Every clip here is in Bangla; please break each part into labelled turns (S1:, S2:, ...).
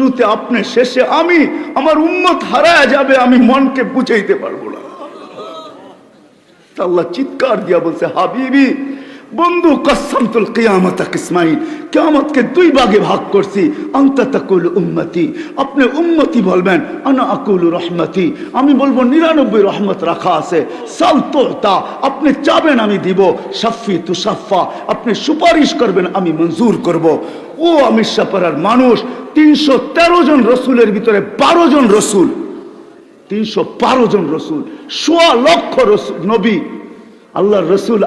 S1: শুরুতে আপনি, শেষে আমি, আমার উম্মত হারায় যাবে, আমি মনকে বুঝাইতে পারবো না। আল্লাহ চিৎকার দিয়া বলছে, হাবিবি বন্ধু, কসসামতুল কিয়ামাতা কিসমাইন, কিয়ামতকে দুই ভাগে ভাগ করছি। আনতা তাকুল উম্মতি, আপনি উম্মতি বলবেন, আনা আকুলু রহমতি, আমি বলবো 99 রহমত রাখা আছে। সাল তুতা, আপনি চাবেন আমি দিব। শাফি তুশাফা, আপনি সুপারিশ করবেন আমি মঞ্জুর করব। ও আমিরশাপাড়ার মানুষ, 313 জন রসুলের ভিতরে 12 জন রসুল, 312 জন রসুল, 1.25 লক্ষ নবী। আল্লাহর রসুল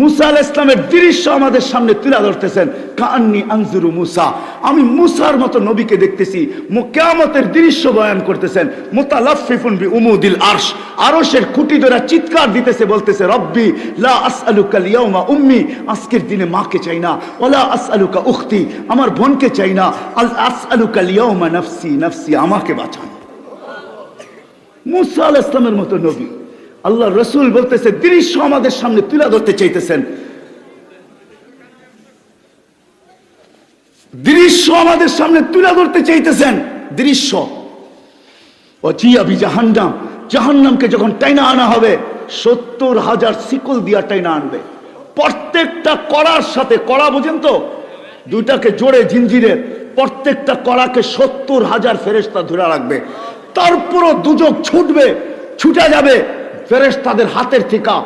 S1: মুসা আলাইহিস সালামের দৃশ্য আমাদের সামনে তুলে ধরতেছেন। কান্নি আনজুরু মুসা, আমি মুসার মতো নবীকে দেখতেছি। কিয়ামতের দৃশ্য বয়ান করতেছেন। মুতালাফফিফুন বিউমুদিল আরশ, আরশের খুঁটি ধরে চিৎকার দিতেছে, বলতেছে, রব্বি লা আসআলুকা ইয়াউমা উম্মি, আজকের দিনে মাকে চাই না। ওয়ালা আসআলুকা উখতি, আমার বোনকে চাই না। আসআলুকা ইয়াউমা নাফসি নাফসি, আমাকে বাঁচান। মুসা আলাইহিস সালামের মতো নবী, আল্লাহ রসুল বলতেছে, দৃশ্য আমাদের সামনে তুলে ধরতে চাইতেছেন, দৃশ্য আমাদের সামনে তুলে ধরতে চাইতেছেন। দৃশ্য জাহান্নাম, জাহান্নামকে যখন টাইনা আনা হবে, 70,000 শিকল দিয়া টাইনা আনবে। প্রত্যেকটা কড়ার সাথে, কড়া বুঝেন তো, দুইটাকে জোড়ে জিঞ্জিরের, প্রত্যেকটা কড়াকে 70,000 ফেরেশতা ধরে রাখবে। তারপরও দুজক ছুটবে, ছুটে যাবে ফেরেশতাদের হাতের থেকে,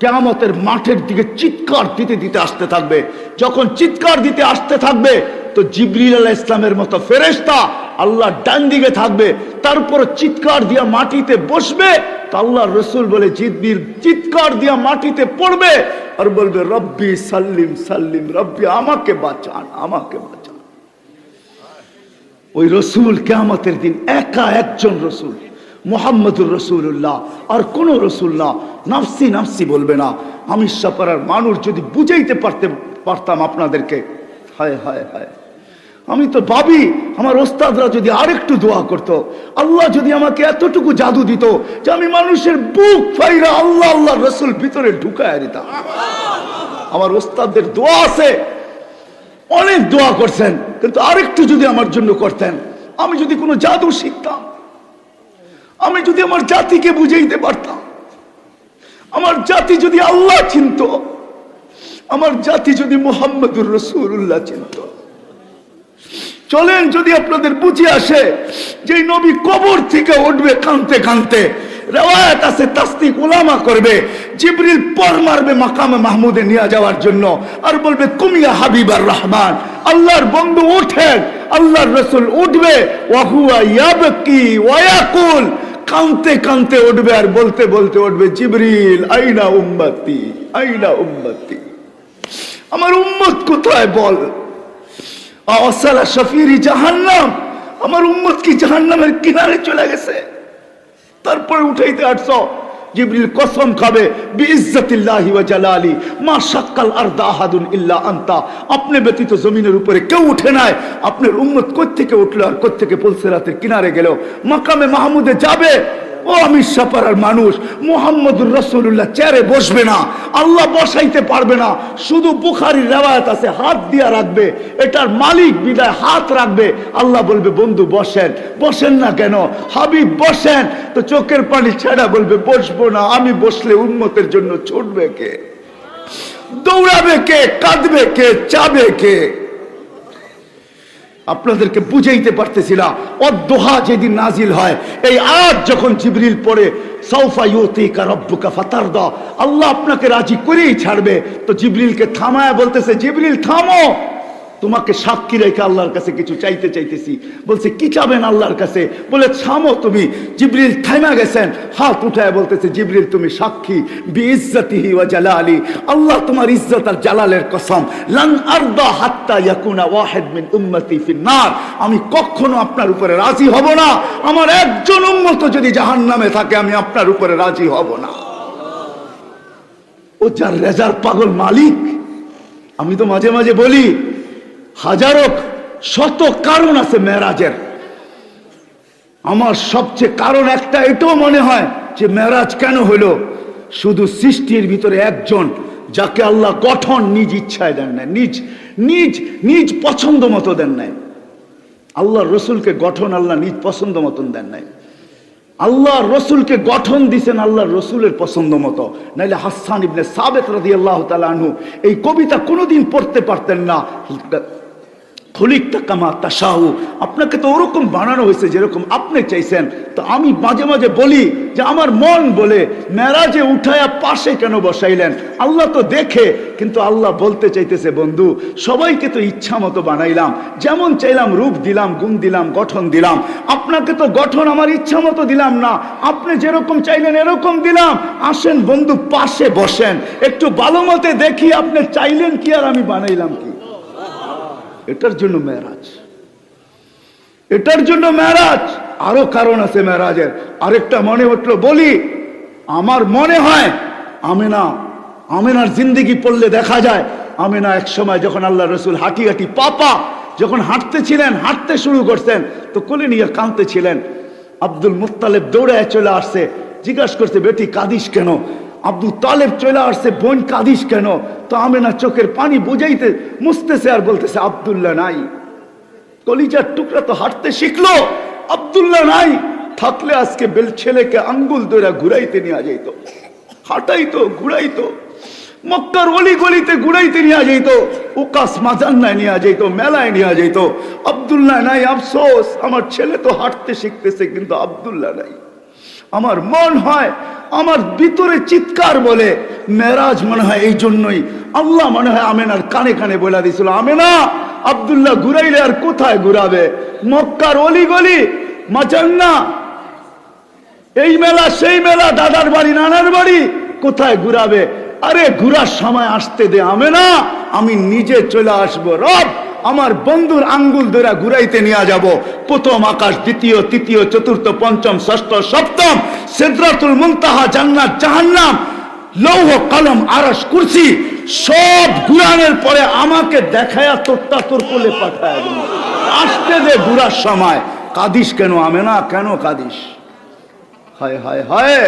S1: কিয়ামতের মাঠের দিকে চিৎকার দিতে দিতে আসতে থাকবে। যখন চিৎকার দিতে আসতে থাকবে, তো জিবরিল আলাইহিস সালামের মতো ফেরেশতা আল্লাহ ডান দিকে থাকবে। তারপর চিৎকার দিয়া মাটিতে বসবে, তো আল্লাহর রাসূল বলে, জিবরিল চিৎকার দিয়া মাটিতে পড়বে আর বলবে, রব্বি সাল্লিম সাল্লিম, রব্বি আমাকে বাঁচান, আমাকে বাঁচান। ওই রসুল কিয়ামতের দিন একা একজন রসুল, মুহাম্মদুর রাসূলুল্লাহ, আর কোন রসুল না। নাফসি নাফসি বলবে না। আমিরশাপাড়ার মানুষ যদি বুঝাইতে পারতাম আপনাদেরকে, হায় হায় হায়, আমি তো ভাবি আমার ওস্তাদরা যদি আরেকটু দোয়া করত, আল্লাহ যদি আমাকে এতটুকু জাদু দিত যে আমি মানুষের বুক ফাইরা আল্লাহ আল্লাহ রসুল ভিতরে ঢুকায় দিতাম। আমার ওস্তাদদের দোয়া আছে, অনেক দোয়া করছেন, কিন্তু আরেকটু যদি আমার জন্য করতেন, আমি যদি কোনো জাদু শিখতাম, আমি যদি আমার জাতিকে বুঝাইতে পারতাম, আমার জাতি যদি আল্লাহ চিনত, আমার জাতি যদি মুহাম্মদুর রাসূলুল্লাহ চিনত। চলেন, যদি আপনাদের বুঝে আসে যে নবী কবর থেকে উঠবে কাঁদতে কাঁদতে, রিওয়ায়াত আছে তাসদিক উলামা করবে, জিবরিল পর মারবে মাকামে মাহমুদে নিয়ে যাওয়ার জন্য, আর বলবে, কুমিয়া হাবিবার রহমান, আল্লাহর বন্ধু ওঠেন। আল্লাহর রাসূল উঠবে, ওয়া হুয়া ইয়াবকি ওয়া ইয়াকুল, কাঁদতে কাঁদতে উঠবে আর বলতে বলতে উঠবে, জিবরিল আইনা উম্মতি, আইনা উম্মতি, আমার উম্মত কোথায় বল। আওয়াসালা শাফিরি জাহান্নাম, আমার উম্মত কি জাহান্নামের কিনারে চলে গেছে। তারপরে উঠাইতে আসছো, জিবরিল কসম খাবে, বিইজ্জাতিল্লাহি ওয়া জালালি মা শাক্কাল আরদা আহাদুন ইল্লা আনতা, আপনি ব্যতীত জমিনের উপরে কেউ উঠে নাই। আপনার উম্মত কোত্থেকে উঠলো আর কোত্থেকে পুলসিরাতের কিনারে গেল, মাকামে মাহমুদে যাবে। ও আমিরশাপাড়ার মানুষ, মুহাম্মদুর রাসূলুল্লাহ চেয়ারে বসবে না, আল্লাহ বসাইতে পারবে না। শুধু বুখারীর রিওয়ায়াত আছে, হাত দিয়া রাখবে, এটার মালিক বিদায় হাত রাখবে। আল্লাহ বলবে, বন্ধু বসেন। বসেন না কেন? হাবিব বসেন। তো চোখের পানি ছেড়া বলবে, বসবো না। আমি বসলে উম্মতের জন্য ছুটবে কে, দৌড়াবে কে, কাঁদবে কে, চাবে কে? আপনাদেরকে বুঝাইতে পারতেছি না। অদ্দোহা যেদিন নাজিল হয়, এই আয়াত যখন জিবরিল পড়ে, সাউফা ইউতিকা রাব্বুকা ফাতারদা, আল্লাহ আপনাকে রাজি করেই ছাড়বে। তো জিবরিলকে থামায় বলতেছে, জিবরিল থামো, তোমাকে সাক্ষী রেখে আল্লাহর কাছে কিছু চাইতে চাইতেছি। বলছে, কি চাবেন আল্লাহর কাছে? বলে, থামো তুমি। জিবরিল থামা গেছেন, হাত উঠায় বলতেছে, জিবরিল তুমি সাক্ষী, বিইজ্জাতিহি ওয়া জালালি, আল্লাহ তোমার ইজ্জত আর জালালের কসম, লান আরদা হাত্তা ইয়াকুনা ওয়াহিদ মিন উম্মতি ফিন নার, আমি কখনো আপনার উপরে রাজি হব না, আমার একজন উম্মত যদি জাহান্নামে থাকে আমি আপনার উপরে রাজি হব না। ও যার রেজার পাগল মালিক। আমি তো মাঝে মাঝে বলি, হাজারো শত কারণ আছে মেরাজের, আমার সবচেয়ে কারণ একটা এটাও মনে হয় যে মেরাজ কেন হলো, শুধু সৃষ্টির ভিতরে একজন যাকে আল্লাহ গঠন নিজ ইচ্ছায় দেন নাই, নিজ নিজ নিজ পছন্দ মতো দেন নাই, আল্লাহ রসুলকে গঠন আল্লাহ নিজ পছন্দ মতন দেন নাই, আল্লাহ রসুলকে গঠন দিছেন আল্লাহ রসুলের পছন্দ মতো। নাইলে হাসান ইবনে সাবিত রাদিয়াল্লাহু তাআলা আনহু এই কবিতা কোনোদিন পড়তে পারতেন না। খলিকতা কামা তাশাউ, আপনাকে তো ওরকম বানানো হয়েছে যেরকম আপনি চাইছেন। তো আমি মাঝে মাঝে বলি যে আমার মন বলে মেরাজে উঠায়া পাশে কেন বসাইলেন? আল্লাহ তো দেখে, কিন্তু আল্লাহ বলতে চাইতেছে বন্ধু সবাইকে তো ইচ্ছা মতো বানাইলাম, যেমন চাইলাম রূপ দিলাম, গুণ দিলাম, গঠন দিলাম। আপনাকে তো গঠন আমার ইচ্ছা মতো দিলাম না, আপনি যেরকম চাইলেন এরকম দিলাম। আসেন বন্ধু পাশে বসেন, একটু ভালো মতে দেখি আপনি চাইলেন কি আর আমি বানাইলাম কি। এটার জন্য মেরাজ, এটার জন্য মেরাজ। আরো কারণ আছে মেরাজের। আরেকটা মনে উঠলো বলি, আমার মনে হয় আমেনার জিন্দেগি পড়লে দেখা যায় আমেনা এক সময় যখন আল্লাহ রসুল হাঁটি হাঁটি পাপা যখন হাঁটতেছিলেন, হাঁটতে শুরু করছেন, তো কোলে নিয়ে কাঁদতেছিলেন। আব্দুল মুত্তালিব দৌড়ে চলে আসছে, জিজ্ঞাসা করছে বেটি কাঁদিস কেন? আব্দুল তালেব চলে আসছে, বোন কাঁদিস কেন? তো আমেনা চোখের পানি বুঝাইতে মুছতেছে আর বলতেছে আব্দুল্লাহ নাই। কলিজার টুকরা তো হাঁটতে শিখলো, আব্দুল্লাহ নাই। থাকলে আজকে ছেলেকে আঙ্গুল ধরে ঘুরাইতে নিয়ে যাইতো, হাঁটাইতো, ঘুরাইতো, মক্কার অলি গলিতে ঘুরাইতে নিয়ে যাইতো, উকাস মাজান্নায় নিয়ে যাইতো, মেলায় নিয়ে যাইতো। আব্দুল্লাহ নাই, আফসোস আমার ছেলে তো হাঁটতে শিখতেছে কিন্তু আব্দুল্লাহ নাই। আমার মন হয়, আমার ভিতরে চিৎকার বলে মেরাজ মনে হয় এই জন্যই আল্লাহ মনে হয় আমেনার কানে কানে বলে দিয়েছিল, আমেনা আব্দুল্লাহ ঘুরাইলে আর কোথায় ঘুরাবে? মক্কার অলি গলি, মাজান্না, এই মেলা সেই মেলা, দাদার বাড়ি নানার বাড়ি, কোথায় ঘুরাবে? আরে ঘুরার সময় আসতে দে আমেনা, আমি নিজে চলে আসবো। রব আমার বন্ধুর আঙ্গুল ধরে ঘুরাইতে নিয়ে যাব। প্রথম আকাশ, দ্বিতীয়, তৃতীয়, চতুর্থ, পঞ্চম, ষষ্ঠ, সপ্তম, সিদরাতুল মুনতাহা, জান্নাত, জাহান্নাম, লৌহ কলম, আরশ, কুরসি সব ঘুরানোর পরে আমাকে দেখায়া তোর কোলে পাঠায় দেব। আসতে দে ঘুরার সময়। কাঁদিস কেন আমেনা, কেন কাঁদিস? হায় হায় হায়,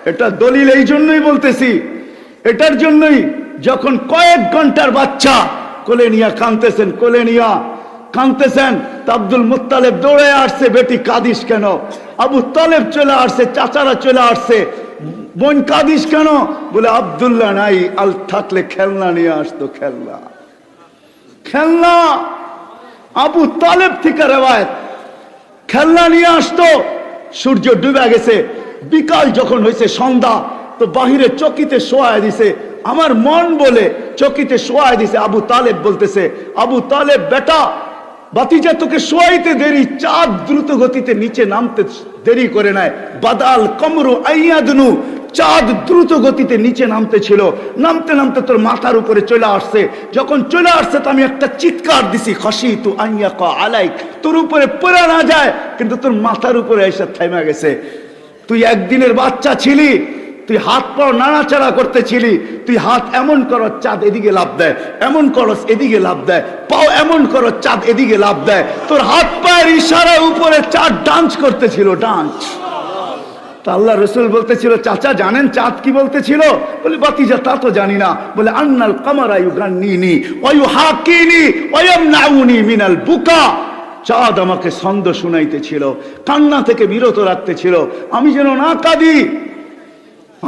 S1: এটা দলিল এই জন্যই বলতেছি, এটার জন্যই যখন কয়েক ঘন্টার বাচ্চা কোলে নিয়া কাঁদতেছেন, কোলে নিয়া কাঁদতেছেন, তা আব্দুল মুত্তালিব দৌড়ে আসছে, বেটি কাঁদিস কেন? আবু তালেব চলে আসছে, চাচারা চলে আসছে, বোন কাঁদিস কেন? বলে আব্দুল্লাহ নাই, আল থাকলে খেলনা নিয়ে আসতো, খেলনা, খেলনা। আবু তালেব থেকে রেওয়ায়েত, খেলনা নিয়ে আসতো। সূর্য ডুবে গেছে, বিকাল যখন হয়েছে সন্ধ্যা, তো বাহিরে চকিতে শোয়ায় দিছে। আমার মন বলে চকিতে শোয়ায় দিছে। আবু তালেব বলতেছে, আবু তালেব বেটা, বাতিজা তোকে শোয়াইতে দেরি, চাঁদ দ্রুত গতিতে নিচে নামতে দেরি করে নেয়। বাদাল কমরু আইয়াদনু, চাঁদ দ্রুত গতিতে নিচে নামতে ছিল, নামতে নামতে তোর মাথার উপরে চলে আসছে। যখন চলে আসছে তো আমি একটা চিৎকার দিছি, খাশিতু আইয়াকা আলাইক, তোর উপরে পড়ে না যায়, কিন্তু তোর মাথার উপরে এসে থেমে গেছে। তুই একদিনের বাচ্চা ছিলি, তুই হাত পা নাড়াচাড়া করতেছিলি, তুই হাত এমন করো চাঁদ এদিকে লাভ দেয়, এমন করো এদিকে লাভ দেয়, পাও এমন করো চাঁদ এদিকে লাভ দেয়। তোর হাত পায়ের ইশারা উপরে চাঁদ ডান্স করতেছিল, ডান্স। তা আল্লাহ রসুল বলতেছিল, চাচা জানেন চাঁদ কি বলতেছিল? বলে বাতিজা তা তো জানি না। বলে আন্নাল কামারা ইউগান্নিনি ওয়া ইউহাকিনি ওয়া ইয়ামনাউনি মিনাল বুকা, চাঁদ আমাকে ছন্দ শুনাইতেছিল, কান্না থেকে বিরত রাখতেছিল, আমি যেন না কাঁদি।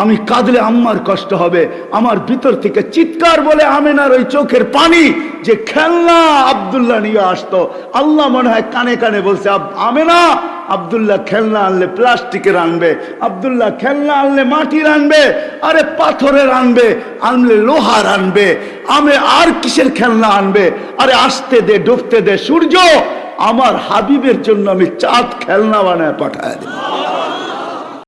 S1: আমি কাঁদলে আম্মার কষ্ট হবে। আমার ভিতর থেকে চিৎকার বলে আমেনার ওই চোখের পানি, যে খেলনা আব্দুল্লাহ নিয়ে আসতো। আল্লাহ মনে হয় কানে কানে বলছে, আমেনা আব্দুল্লাহ খেলনা আনলে প্লাস্টিকের আনবে, আব্দুল্লাহ খেলনা আনলে মাটির আনবে, আরে পাথরের আনবে, আনলে লোহার আনবে, আমি আর কিসের খেলনা আনবে? আরে আসতে দে, ডুবতে দে সূর্য, আমার হাবিবের জন্য আমি চাঁদ খেলনা বানায় পাঠায় দেব।